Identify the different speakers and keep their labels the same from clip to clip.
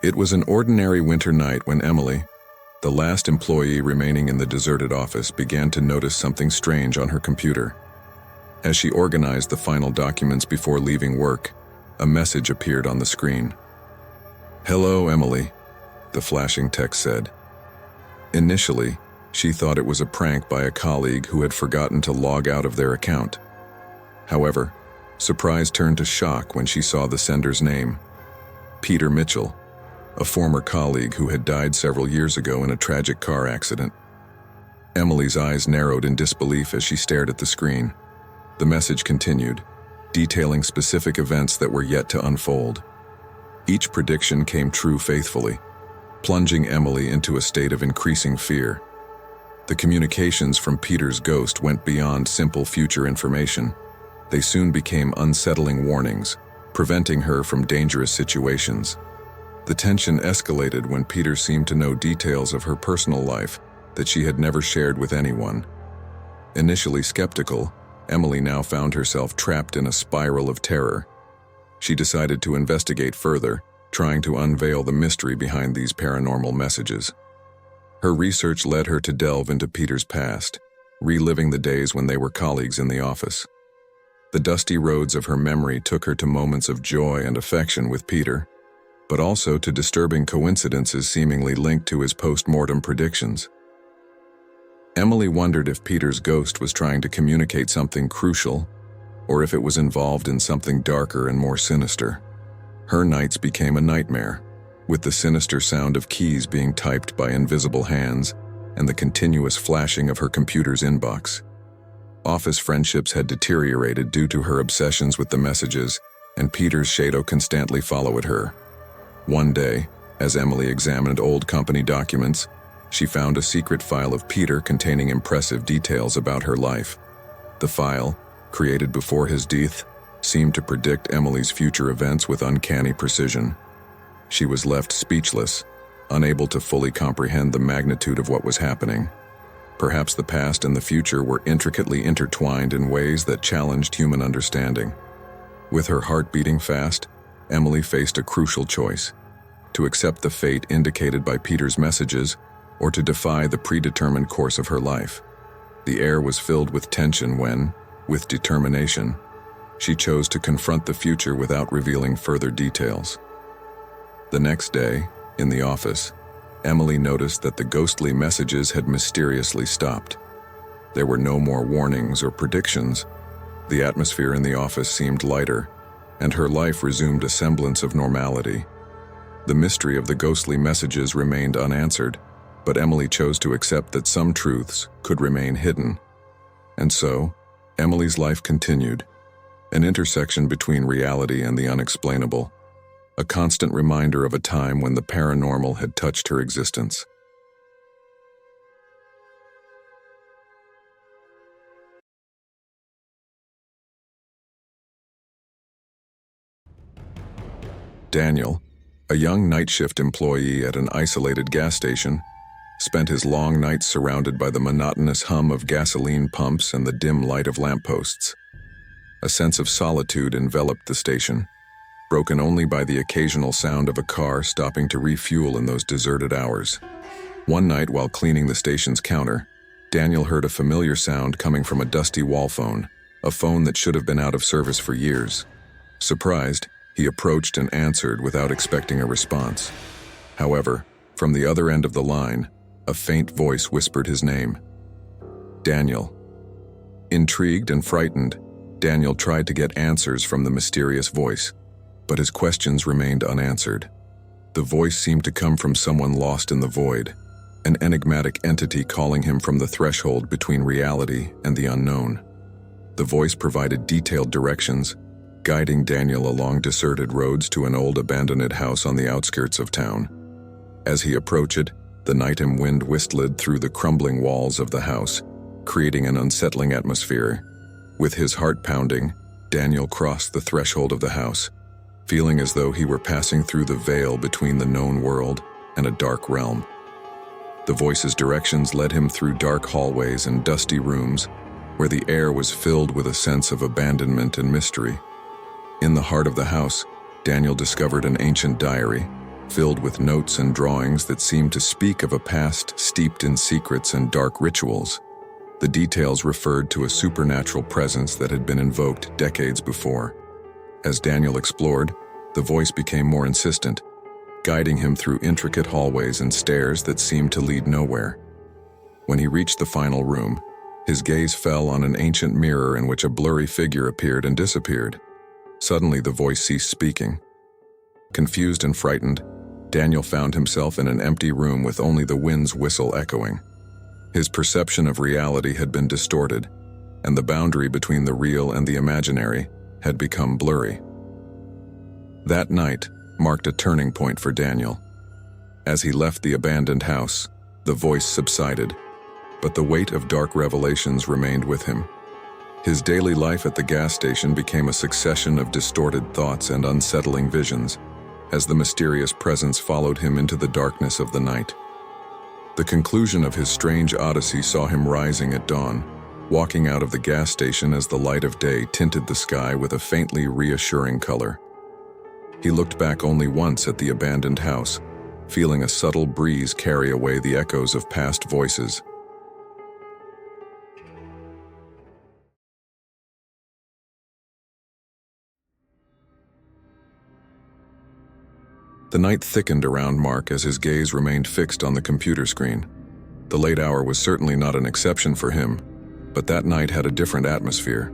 Speaker 1: It was an ordinary winter night when Emily, the last employee remaining in the deserted office, began to notice something strange on her computer. As she organized the final documents before leaving work, a message appeared on the screen. "Hello, Emily," the flashing text said. Initially, she thought it was a prank by a colleague who had forgotten to log out of their account. However, surprise turned to shock when she saw the sender's name: Peter Mitchell, a former colleague who had died several years ago in a tragic car accident. Emily's eyes narrowed in disbelief as she stared at the screen. The message continued, detailing specific events that were yet to unfold. Each prediction came true faithfully, plunging Emily into a state of increasing fear. The communications from Peter's ghost went beyond simple future information. They soon became unsettling warnings, preventing her from dangerous situations. The tension escalated when Peter seemed to know details of her personal life that she had never shared with anyone. Initially skeptical, Emily now found herself trapped in a spiral of terror. She decided to investigate further, trying to unveil the mystery behind these paranormal messages. Her research led her to delve into Peter's past, reliving the days when they were colleagues in the office. The dusty roads of her memory took her to moments of joy and affection with Peter, but also to disturbing coincidences seemingly linked to his post-mortem predictions. Emily wondered if Peter's ghost was trying to communicate something crucial, or if it was involved in something darker and more sinister. Her nights became a nightmare, with the sinister sound of keys being typed by invisible hands and the continuous flashing of her computer's inbox. Office friendships had deteriorated due to her obsessions with the messages, and Peter's shadow constantly followed her. One day, as Emily examined old company documents, she found a secret file of Peter containing impressive details about her life. The file, created before his death, seemed to predict Emily's future events with uncanny precision. She was left speechless, unable to fully comprehend the magnitude of what was happening. Perhaps the past and the future were intricately intertwined in ways that challenged human understanding. With her heart beating fast, Emily faced a crucial choice: to accept the fate indicated by Peter's messages, or to defy the predetermined course of her life. The air was filled with tension when, with determination, she chose to confront the future without revealing further details. The next day, in the office, Emily noticed that the ghostly messages had mysteriously stopped. There were no more warnings or predictions. The atmosphere in the office seemed lighter, and her life resumed a semblance of normality. The mystery of the ghostly messages remained unanswered, but Emily chose to accept that some truths could remain hidden. And so, Emily's life continued, an intersection between reality and the unexplainable, a constant reminder of a time when the paranormal had touched her existence. Daniel, a young night shift employee at an isolated gas station, spent his long nights surrounded by the monotonous hum of gasoline pumps and the dim light of lampposts. A sense of solitude enveloped the station, broken only by the occasional sound of a car stopping to refuel in those deserted hours. One night while cleaning the station's counter, Daniel heard a familiar sound coming from a dusty wall phone, a phone that should have been out of service for years. Surprised, he approached and answered without expecting a response. However, from the other end of the line, a faint voice whispered his name: Daniel. Intrigued and frightened, Daniel tried to get answers from the mysterious voice, but his questions remained unanswered. The voice seemed to come from someone lost in the void, an enigmatic entity calling him from the threshold between reality and the unknown. The voice provided detailed directions, guiding Daniel along deserted roads to an old abandoned house on the outskirts of town. As he approached, the night and wind whistled through the crumbling walls of the house, creating an unsettling atmosphere. With his heart pounding, Daniel crossed the threshold of the house, feeling as though he were passing through the veil between the known world and a dark realm. The voice's directions led him through dark hallways and dusty rooms, where the air was filled with a sense of abandonment and mystery. In the heart of the house, Daniel discovered an ancient diary, filled with notes and drawings that seemed to speak of a past steeped in secrets and dark rituals. The details referred to a supernatural presence that had been invoked decades before. As Daniel explored, the voice became more insistent, guiding him through intricate hallways and stairs that seemed to lead nowhere. When he reached the final room, his gaze fell on an ancient mirror in which a blurry figure appeared and disappeared. Suddenly, the voice ceased speaking. Confused and frightened, Daniel found himself in an empty room with only the wind's whistle echoing. His perception of reality had been distorted, and the boundary between the real and the imaginary had become blurry. That night marked a turning point for Daniel. As he left the abandoned house, the voice subsided, but the weight of dark revelations remained with him. His daily life at the gas station became a succession of distorted thoughts and unsettling visions, as the mysterious presence followed him into the darkness of the night. The conclusion of his strange odyssey saw him rising at dawn, walking out of the gas station as the light of day tinted the sky with a faintly reassuring color. He looked back only once at the abandoned house, feeling a subtle breeze carry away the echoes of past voices. The night thickened around Mark as his gaze remained fixed on the computer screen. The late hour was certainly not an exception for him, but that night had a different atmosphere.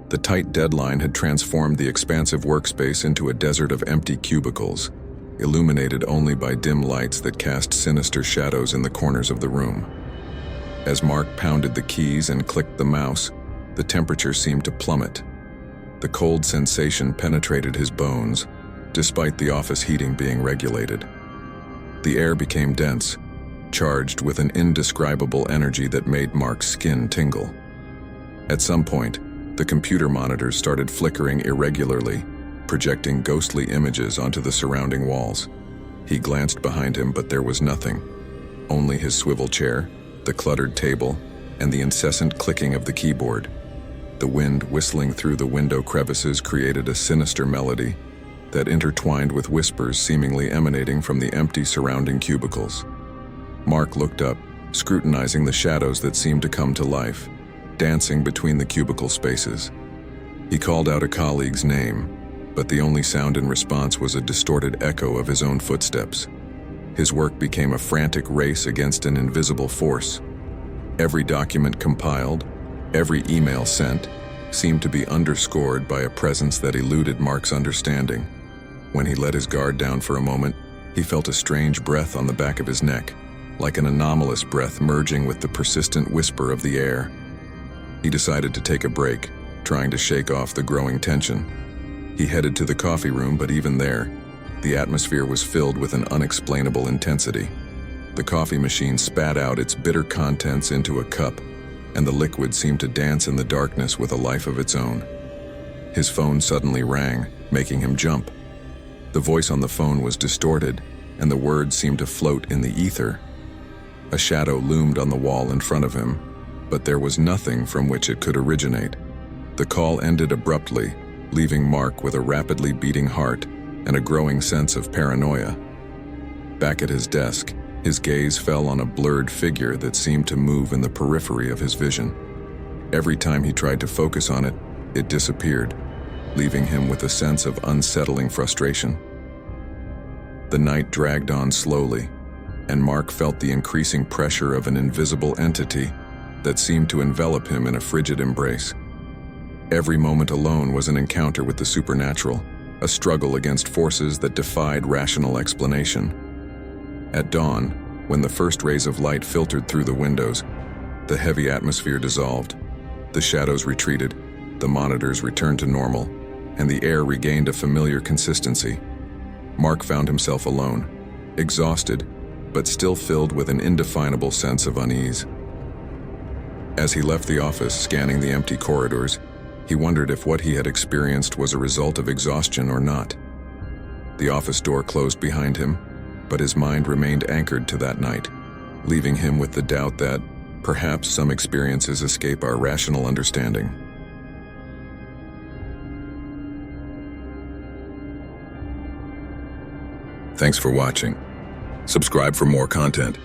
Speaker 1: The tight deadline had transformed the expansive workspace into a desert of empty cubicles, illuminated only by dim lights that cast sinister shadows in the corners of the room. As Mark pounded the keys and clicked the mouse, the temperature seemed to plummet. The cold sensation penetrated his bones, despite the office heating being regulated. The air became dense, charged with an indescribable energy that made Mark's skin tingle. At some point, the computer monitors started flickering irregularly, projecting ghostly images onto the surrounding walls. He glanced behind him, but there was nothing. Only his swivel chair, the cluttered table, and the incessant clicking of the keyboard. The wind whistling through the window crevices created a sinister melody that intertwined with whispers seemingly emanating from the empty surrounding cubicles. Mark looked up, scrutinizing the shadows that seemed to come to life, dancing between the cubicle spaces. He called out a colleague's name, but the only sound in response was a distorted echo of his own footsteps. His work became a frantic race against an invisible force. Every document compiled, every email sent, seemed to be underscored by a presence that eluded Mark's understanding. When he let his guard down for a moment, he felt a strange breath on the back of his neck, like an anomalous breath merging with the persistent whisper of the air. He decided to take a break, trying to shake off the growing tension. He headed to the coffee room, but even there, the atmosphere was filled with an unexplainable intensity. The coffee machine spat out its bitter contents into a cup, and the liquid seemed to dance in the darkness with a life of its own. His phone suddenly rang, making him jump. The voice on the phone was distorted, and the words seemed to float in the ether. A shadow loomed on the wall in front of him, but there was nothing from which it could originate. The call ended abruptly, leaving Mark with a rapidly beating heart and a growing sense of paranoia. Back at his desk, his gaze fell on a blurred figure that seemed to move in the periphery of his vision. Every time he tried to focus on it, it disappeared, leaving him with a sense of unsettling frustration. The night dragged on slowly, and Mark felt the increasing pressure of an invisible entity that seemed to envelop him in a frigid embrace. Every moment alone was an encounter with the supernatural, a struggle against forces that defied rational explanation. At dawn, when the first rays of light filtered through the windows, the heavy atmosphere dissolved. The shadows retreated, the monitors returned to normal, and the air regained a familiar consistency. Mark found himself alone, exhausted, but still filled with an indefinable sense of unease. As he left the office, scanning the empty corridors, he wondered if what he had experienced was a result of exhaustion or not. The office door closed behind him, but his mind remained anchored to that night, leaving him with the doubt that perhaps some experiences escape our rational understanding. Thanks for watching. Subscribe for more content.